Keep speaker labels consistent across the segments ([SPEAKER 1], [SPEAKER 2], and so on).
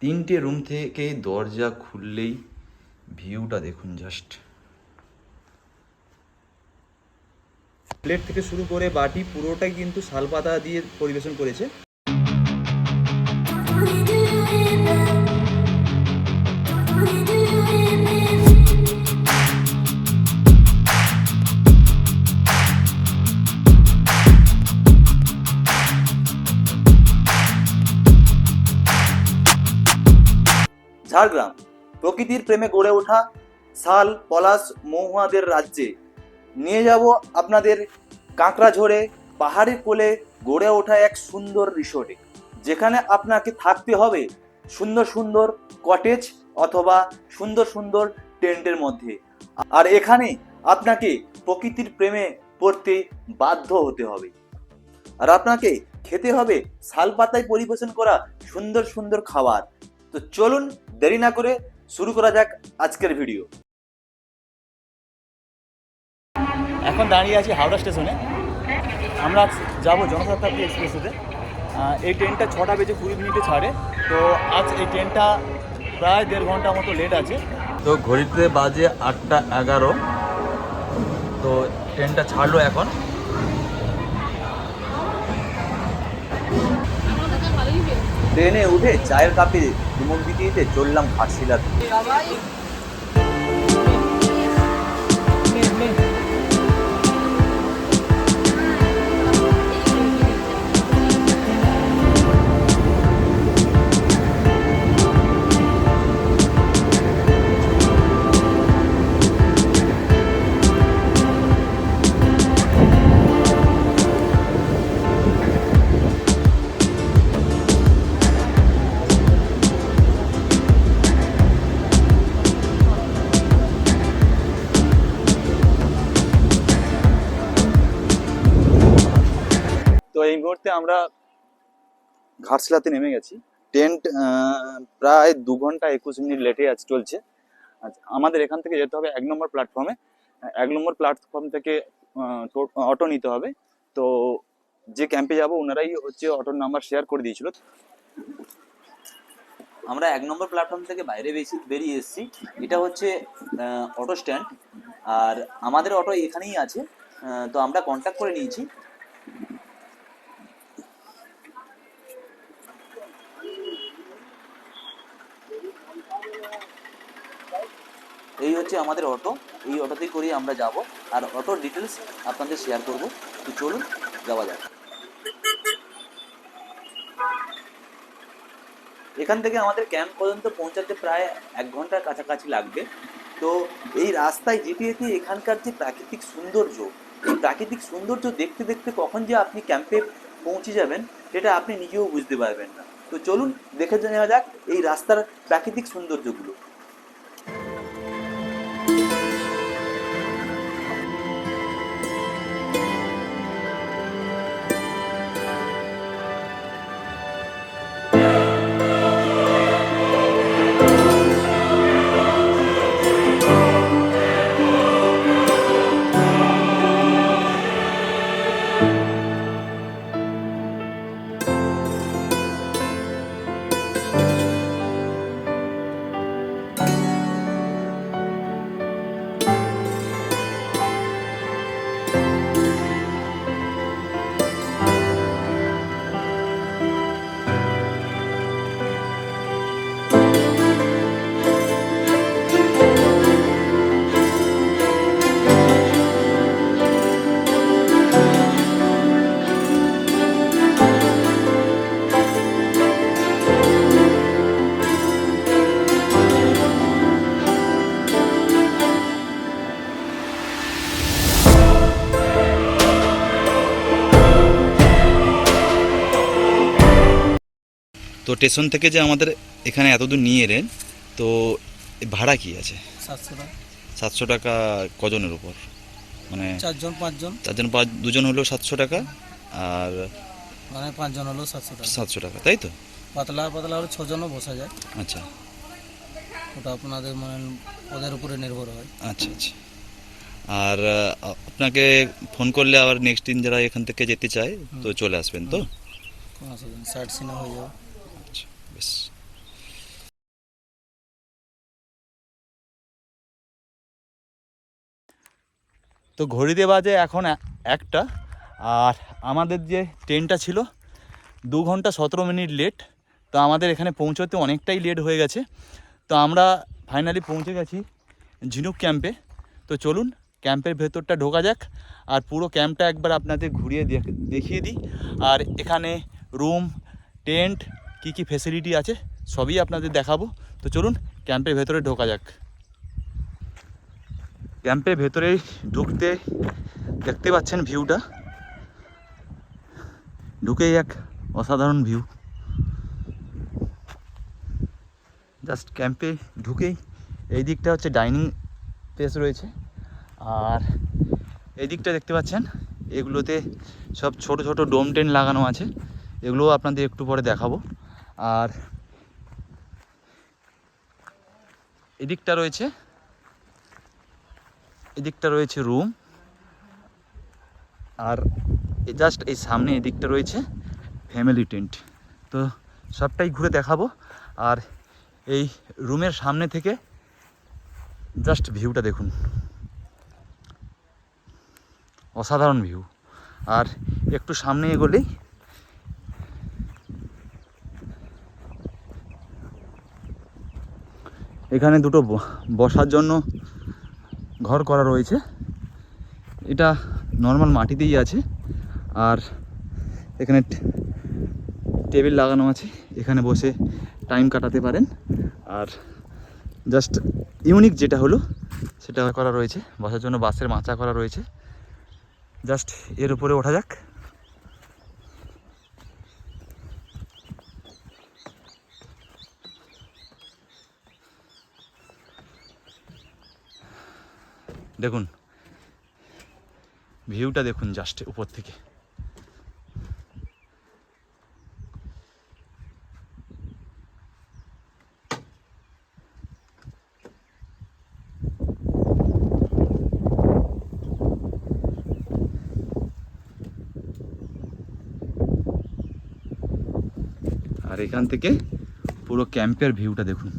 [SPEAKER 1] তিনটে রুম থেকে দরজা খুললেই ভিউটা দেখুন জাস্ট। প্লেট থেকে শুরু করে বাটি পুরোটাই কিন্তু শালপাতা দিয়ে পরিবেশন করেছে। ঝাড়গ্রাম প্রকৃতির প্রেমে গড়ে ওঠা শাল পলাশ মহুয়াদের রাজ্যে নিয়ে যাব আপনাদের। কাঁকড়াঝোড়ে পাহাড়ের কোলে গড়ে ওঠা এক সুন্দর রিসোর্টে, যেখানে আপনাকে থাকতে হবে সুন্দর সুন্দর কটেজ অথবা সুন্দর সুন্দর টেন্টের মধ্যে। আর এখানে আপনাকে প্রকৃতির প্রেমে পড়তে বাধ্য হতে হবে, আর আপনাকে খেতে হবে শালপাতায় পরিবেশন করা সুন্দর সুন্দর খাবার। তো চলুন দেরি না করে শুরু করা যাক আজকের ভিডিও। এখন দাঁড়িয়ে আছি হাওড়া স্টেশনে। আমরা যাব জনশতাব্দী এক্সপ্রেসেতে। এই ট্রেনটা 6টা বেজে 20 মিনিটে ছাড়ে। তো আজ এই ট্রেনটা প্রায় 1.5 ঘন্টা মতো লেট আছে। তো ঘড়িতে বাজে 8টা 11। তো ট্রেনটা ছাড়লো এখন। ট্রেনে উঠে চায়ের কাপে চুমুক দিতে দিতে চললাম ঘাটশিলাতে। তো এই মুহূর্তে আমরা ঘাটশিলাতে নেমে গেছি। ট্রেন প্রায় 2 ঘন্টা 21 মিনিট লেটে চলছে। আমাদের এখান থেকে যেতে হবে 1 নম্বর প্ল্যাটফর্মে। 1 নম্বর প্ল্যাটফর্ম থেকে অটো নিতে হবে। তো যে ক্যাম্পে যাব ওনারাই হচ্ছে অটোর নাম্বার শেয়ার করে দিয়েছিল। আমরা 1 নম্বর প্ল্যাটফর্ম থেকে বাইরে বেরিয়ে এসেছি। এটা হচ্ছে অটো স্ট্যান্ড, আর আমাদের অটো এখানেই আছে। তো আমরা কন্ট্যাক্ট করে নিয়েছি। এই হচ্ছে আমাদের অটো। এই অটোতেই করে আমরা যাব, আর অটোর ডিটেলস আপনাদের শেয়ার করব। তো চলুন যাওয়া যাক। এখান থেকে আমাদের ক্যাম্প পর্যন্ত পৌঁছাতে প্রায় 1 ঘন্টার কাছাকাছি লাগবে। তো এই রাস্তায় যেতে যেতে এখানকার যে প্রাকৃতিক সৌন্দর্য, এই প্রাকৃতিক সৌন্দর্য দেখতে দেখতে কখন যে আপনি ক্যাম্পে পৌঁছে যাবেন সেটা আপনি নিজেও বুঝতে পারবেন না। তো চলুন দেখে নেওয়া যাক এই রাস্তার প্রাকৃতিক সৌন্দর্যগুলো। তো স্টেশন থেকে যে আমাদের এখানে এতদূর নিয়ে এলেন, তো ভাড়া কি আছে?
[SPEAKER 2] 700 টাকা।
[SPEAKER 1] 700 টাকা কজনের উপর? মানে
[SPEAKER 2] 4 জন 5 জন।
[SPEAKER 1] 4 জন 5 2 জন হলো 700 টাকা, আর
[SPEAKER 2] মানে 5 জন হলো 700 টাকা।
[SPEAKER 1] 700 টাকা, তাই তো?
[SPEAKER 2] পাতলা পাতলা হলে 6 জনও বসা যায়।
[SPEAKER 1] আচ্ছা
[SPEAKER 2] ওটা আপনাদের মানে ওদের উপরে নির্ভর হয়।
[SPEAKER 1] আচ্ছা আচ্ছা। আর আপনাকে ফোন করলে আবার নেক্সট দিন যারা এখান থেকে যেতে চায় তো চলে আসবেন তো?
[SPEAKER 2] কোনো অসুবিধা নেই, সাইট সিনে হয়ে যাবে।
[SPEAKER 1] আচ্ছা বেশ।
[SPEAKER 3] তো ঘড়িতে বাজে এখন একটা, আর আমাদের যে ট্রেনটা ছিল 2 ঘন্টা 17 মিনিট লেট। তো আমাদের এখানে পৌঁছতে অনেকটাই লেট হয়ে গেছে। তো আমরা ফাইনালি পৌঁছে গেছি ঝিনুক ক্যাম্পে। তো চলুন ক্যাম্পের ভেতরটা ঢোকা যাক, আর পুরো ক্যাম্পটা একবার আপনাদের ঘুরিয়ে দেখিয়ে দিই। আর এখানে রুম, টেন্ট, কি কি ফেসিলিটি আছে সবই আপনাদের দেখাবো। তো চলুন ক্যাম্পের ভেতরে ঢোকা যাক। ক্যাম্পের ভেতরে ঢুকতে দেখতে পাচ্ছেন ভিউটা, ঢুকেই এক অসাধারণ ভিউ। জাস্ট ক্যাম্পে ঢুকেই এই দিকটা হচ্ছে ডাইনিং প্লেস রয়েছে, আর এই দিকটা দেখতে পাচ্ছেন এগুলোতে সব ছোট ছোট ডোম টেন্ট লাগানো আছে, এগুলোও আপনাদের একটু পরে দেখাবো। আর এদিকটা রয়েছে রুম, আর জাস্ট এই সামনে এদিকটা রয়েছে ফ্যামিলি টেন্ট। তো সবটাই ঘুরে দেখাবো। আর এই রুমের সামনে থেকে জাস্ট ভিউটা দেখুন, অসাধারণ ভিউ। আর একটু সামনে এগোলেই এখানে দুটো বসার জন্য ঘর করা রয়েছে। এটা নর্মাল মাটিতেই আছে, আর এখানে টেবিল লাগানো আছে, এখানে বসে টাইম কাটাতে পারেন। আর জাস্ট ইউনিক যেটা হলো সেটা করা রয়েছে, বসার জন্য বাঁশের মাচা করা রয়েছে। জাস্ট এর উপরে ওঠা যাক। দেখুন ভিউটা দেখুন জাস্ট উপর থেকে। আর এখান থেকে পুরো ক্যাম্পের ভিউটা দেখুন।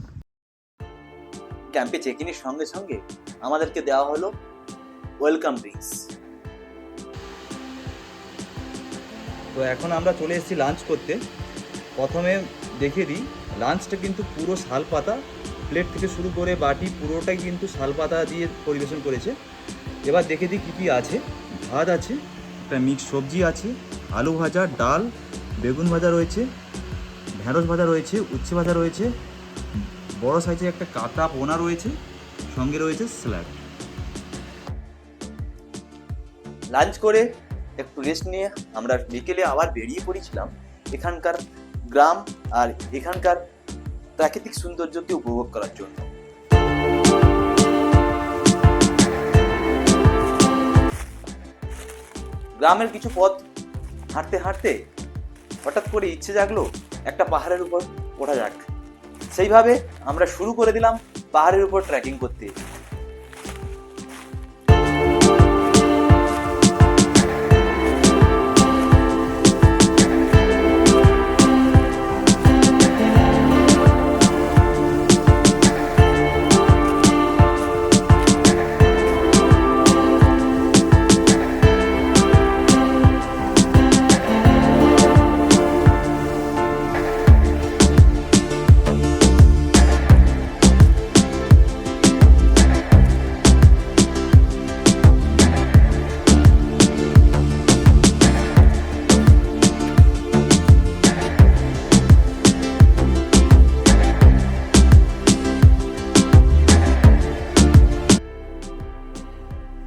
[SPEAKER 1] ক্যাম্পে চেক ইনের সঙ্গে সঙ্গে আমাদেরকে দেওয়া হলো ওয়েলকাম ড্রিঙ্কস।
[SPEAKER 3] তো এখন আমরা চলে এসেছি লাঞ্চ করতে। প্রথমে দেখিয়ে দিই, লাঞ্চটা কিন্তু পুরো শালপাতা, প্লেট থেকে শুরু করে বাটি পুরোটাই কিন্তু শালপাতা দিয়ে পরিবেশন করেছে। এবার দেখে দিই কী কী আছে। ভাত আছে, একটা মিক্স সবজি আছে, আলু ভাজা, ডাল, বেগুন ভাজা রয়েছে, ঢেঁড়স ভাজা রয়েছে, উচ্ছে ভাজা রয়েছে, বড় সাইজের একটা কাঁচা পোনা রয়েছে, সঙ্গে রয়েছে স্যালাড।
[SPEAKER 1] লাঞ্চ করে একটু রেস্ট নিয়ে আমরা বিকেলে আবার বেরিয়ে পড়েছিলাম এখানকার গ্রাম আর এখানকার প্রাকৃতিক সৌন্দর্যকে উপভোগ করার জন্য। গ্রামের কিছু পথ হাঁটতে হাঁটতে হঠাৎ করে ইচ্ছে জাগলো একটা পাহাড়ের উপর ওঠা যাক। সেইভাবে আমরা শুরু করে দিলাম পাহাড়ের উপর ট্রেকিং করতে।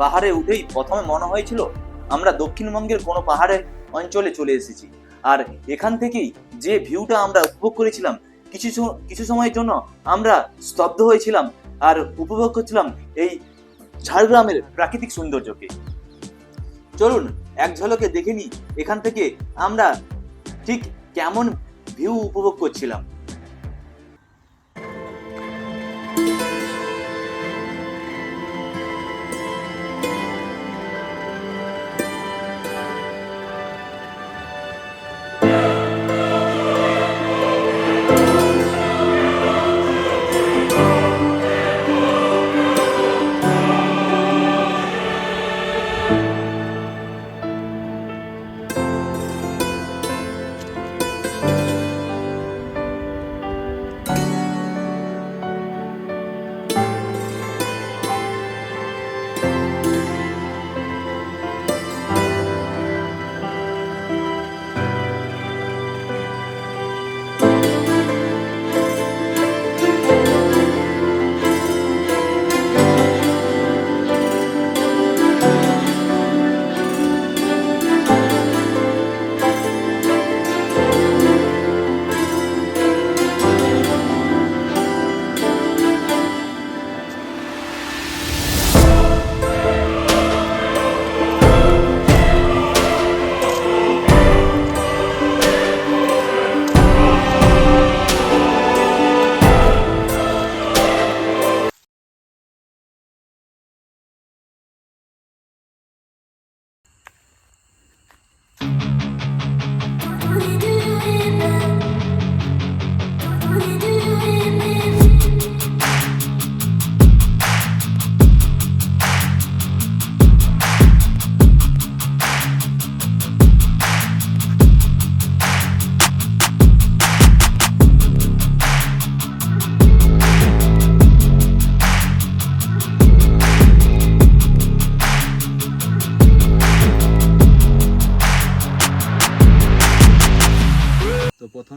[SPEAKER 1] পাহাড়ে উঠেই প্রথমে মনে হয়েছিল আমরা দক্ষিণবঙ্গের কোনো পাহাড়ের অঞ্চলে চলে এসেছি। আর এখান থেকেই যে ভিউটা আমরা উপভোগ করেছিলাম, কিছু সময়ের জন্য আমরা স্তব্ধ হয়েছিলাম আর উপভোগ করছিলাম এই ঝাড়গ্রামের প্রাকৃতিক সৌন্দর্যকে। চলুন এক ঝলকে দেখে নিই এখান থেকে আমরা ঠিক কেমন ভিউ উপভোগ করছিলাম।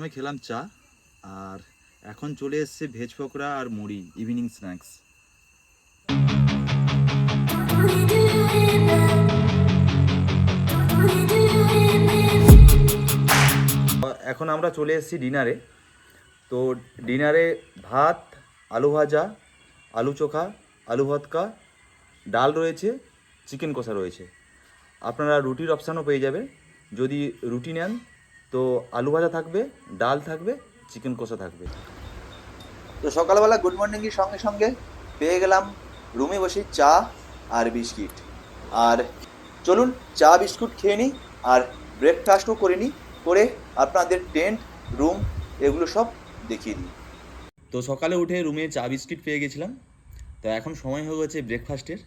[SPEAKER 3] প্রথমে খেলাম চা, আর এখন চলে এসছে ভেজ পকোড়া আর মুড়ি, ইভিনিং স্ন্যাক্স। এখন আমরা চলে এসেছি ডিনারে। তো ডিনারে ভাত, আলু ভাজা, আলু চোখা, আলু ভর্তা, ডাল রয়েছে, চিকেন কষা রয়েছে। আপনারা রুটির অপশানও পেয়ে যাবেন। যদি রুটি নেন তো আলু ভাজা থাকবে, ডাল থাকবে, চিকেন কষা থাকবে।
[SPEAKER 1] তো সকালবেলা গুড মর্নিংয়ের সঙ্গে সঙ্গে পেয়ে গেলাম রুমে বসে চা আর বিস্কিট। আর চলুন চা বিস্কুট খেয়ে নিই আর ব্রেকফাস্টও করে নিই, করে আপনাদের টেন্ট, রুম এগুলো সব দেখিয়ে দিই।
[SPEAKER 3] তো সকালে উঠে রুমে চা বিস্কিট পেয়ে গেছিলাম। তো এখন সময় হয়ে গেছে ব্রেকফাস্টের।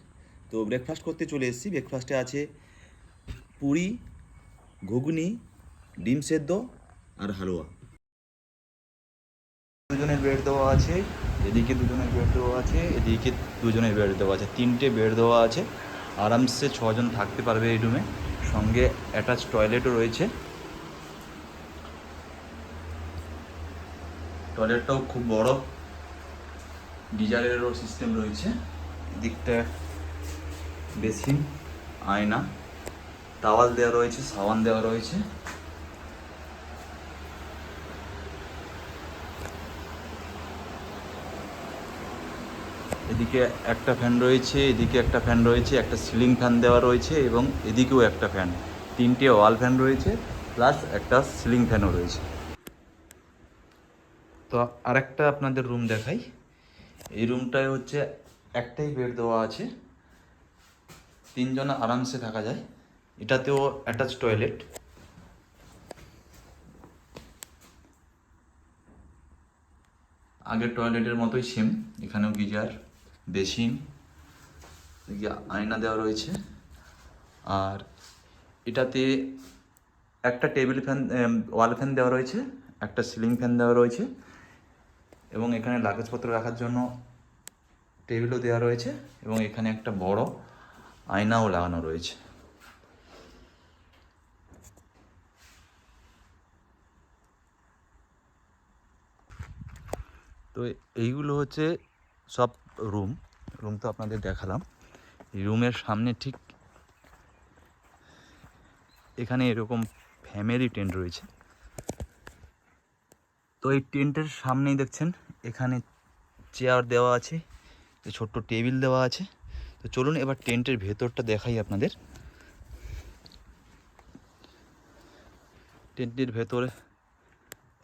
[SPEAKER 3] তো ব্রেকফাস্ট করতে চলে এসেছি। ব্রেকফাস্টে আছে পুরি, ঘুগনি, ডিম সেদ্ধ আর হালুয়া। দুজনের বেড দেওয়া আছে, এদিকে দুজনের বেড দেওয়া আছে, এদিকে দুজনের বেড দেওয়া আছে, 3টে বেড দেওয়া আছে। আরামসে 6 জন থাকতে পারবে এই রুমে। সঙ্গে অ্যাটাচ টয়লেটও রয়েছে। টয়লেটটাও খুব বড়, গিজারেরও সিস্টেম রয়েছে। এদিকটা বেসিন, আয়না, টাওয়াল দেওয়া রয়েছে, সাবান দেওয়া রয়েছে। এদিকে একটা ফ্যান রয়েছে, এদিকে একটা ফ্যান রয়েছে, একটা সিলিং ফ্যান দেওয়া রয়েছে এবং এদিকেও একটা ফ্যান। 3টে ওয়াল ফ্যান রয়েছে, প্লাস একটা সিলিং ফ্যানও রয়েছে। তো আরেকটা আপনাদের রুম দেখাই। এই রুমটায় হচ্ছে একটাই বেড দেওয়া আছে, 3 জন আরামসে থাকা যায়। এটাতেও অ্যাটাচ টয়লেট। আগের টয়লেটের মতোই সেম, এখানেও গিজার, বেসিন, আয়না দেওয়া রয়েছে। আর এটাতে একটা টেবিল ফ্যান, ওয়াল ফ্যান দেওয়া রয়েছে, একটা সিলিং ফ্যান দেওয়া রয়েছে এবং এখানে লাগেজপত্র রাখার জন্য টেবিলও দেওয়া রয়েছে এবং এখানে একটা বড় আয়নাও লাগানো রয়েছে। তো এইগুলো হচ্ছে সব রুম। রুম তো আপনাদের দেখালাম। রুমের সামনে ঠিক এখানে এরকম ফ্যামিলি টেন্ট রয়েছে। তো এই টেন্টের সামনেই দেখছেন এখানে চেয়ার দেওয়া আছে, ছোট্ট টেবিল দেওয়া আছে। তো চলুন এবার টেন্টের ভেতরটা দেখাই আপনাদের। টেন্টের ভেতরে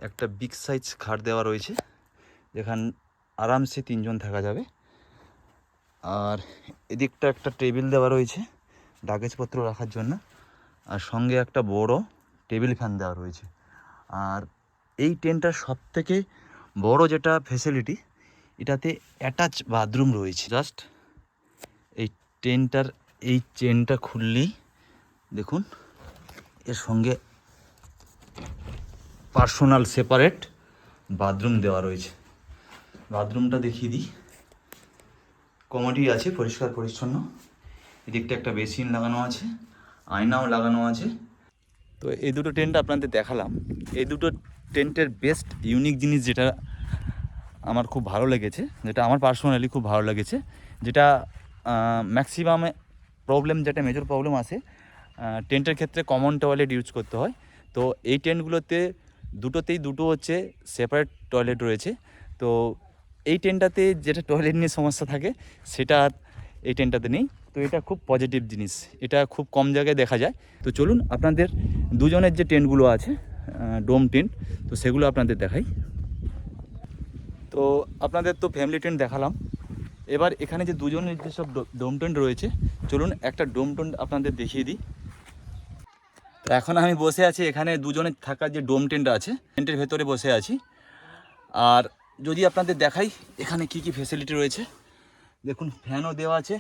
[SPEAKER 3] একটা বিগ সাইজ খাট দেওয়া রয়েছে, যেখানে আরামসে 3 জন থাকা যাবে। আর এদিকটা একটা টেবিল দেওয়া রয়েছে লাগেজপত্র রাখার জন্য, আর সঙ্গে একটা বড় টেবিল ফ্যান দেওয়া রয়েছে। আর এই টেন্টটার সবথেকে বড় যেটা ফেসিলিটি, এটাতে অ্যাটাচ বাথরুম রয়েছে। জাস্ট এই টেন্টটার এই চেনটা খুললেই দেখুন এর সঙ্গে পার্সোনাল সেপারেট বাথরুম দেওয়া রয়েছে। বাথরুমটা দেখিয়ে দিই। কমোডি আছে, পরিষ্কার পরিচ্ছন্ন। এদিকটা একটা বেসিন লাগানো আছে, আয়নাও লাগানো আছে। তো এই দুটো টেন্ট আপনাদের দেখালাম। এই দুটো টেন্টের বেস্ট ইউনিক জিনিস যেটা আমার খুব ভালো লেগেছে, যেটা আমার পার্সোনালি খুব ভালো লেগেছে, যেটা ম্যাক্সিমামে প্রবলেম, যেটা মেজর প্রবলেম আসে টেন্টের ক্ষেত্রে, কমন টয়লেট ইউজ করতে হয়। তো এই টেন্টগুলোতে দুটোতেই দুটো হচ্ছে সেপারেট টয়লেট রয়েছে। তো এই টেন্টটাতে যেটা টয়লেট নিয়ে সমস্যা থাকে সেটা এই টেন্টটাতে নেই। তো এটা খুব পজিটিভ জিনিস, এটা খুব কম জায়গায় দেখা যায়। তো চলুন আপনাদের দুজনের যে টেন্টগুলো আছে, ডোম টেন্ট, তো সেগুলো আপনাদের দেখাই। তো আপনাদের তো ফ্যামিলি টেন্ট দেখালাম। এবার এখানে যে দুজনের যেসব ডোম টেন্ট রয়েছে, চলুন একটা ডোম টেন্ট আপনাদের দেখিয়ে দিই। তো এখন আমি বসে আছি এখানে দুজনের থাকার যে ডোম টেন্ট আছে, টেন্টের ভেতরে বসে আছি। আর যদি আপনাদের দেখাই এখানে কি কি ফেসিলিটি রয়েছে, দেখুন ফ্যানও দেওয়া আছে,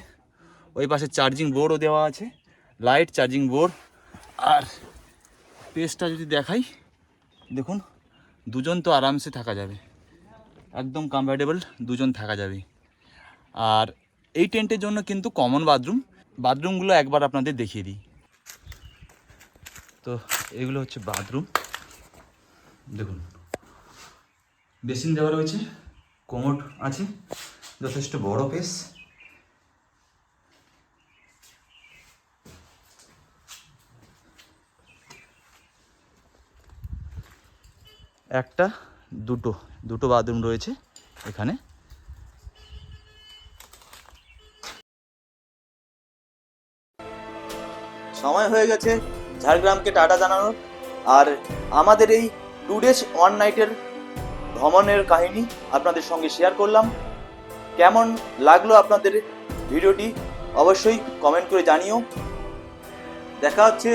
[SPEAKER 3] ওই পাশে চার্জিং বোর্ডও দেওয়া আছে, লাইট, চার্জিং বোর্ড। আর স্পেসটা যদি দেখাই, দেখুন দুজন তো আরামসে থাকা যাবে, একদম কমফর্টেবল, দুজন থাকা যাবে। আর এই টেন্টের জন্য কিন্তু কমন বাথরুমগুলো একবার আপনাদের দেখিয়ে দিই। তো এগুলো হচ্ছে বাথরুম, দেখুন বেসিন দেওয়া রয়েছে, কোমোড আছে, যথেষ্ট বড় পেস। একটা দুটো বাথরুম রয়েছে এখানে।
[SPEAKER 1] সময় হয়ে গেছে ঝাড়গ্রামকে টাটা জানানোর। আর আমাদের এই 2 days 1 night ভ্রমণের কাহিনী আপনাদের সঙ্গে শেয়ার করলাম। কেমন লাগলো আপনাদের ভিডিওটি অবশ্যই কমেন্ট করে জানিও। দেখা হচ্ছে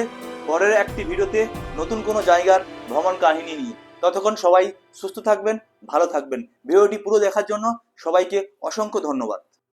[SPEAKER 1] পরের একটি ভিডিওতে নতুন কোনো জায়গার ভ্রমণ কাহিনী নিয়ে। ততক্ষণ সবাই সুস্থ থাকবেন, ভালো থাকবেন। ভিডিওটি পুরো দেখার জন্য সবাইকে অসংখ্য ধন্যবাদ।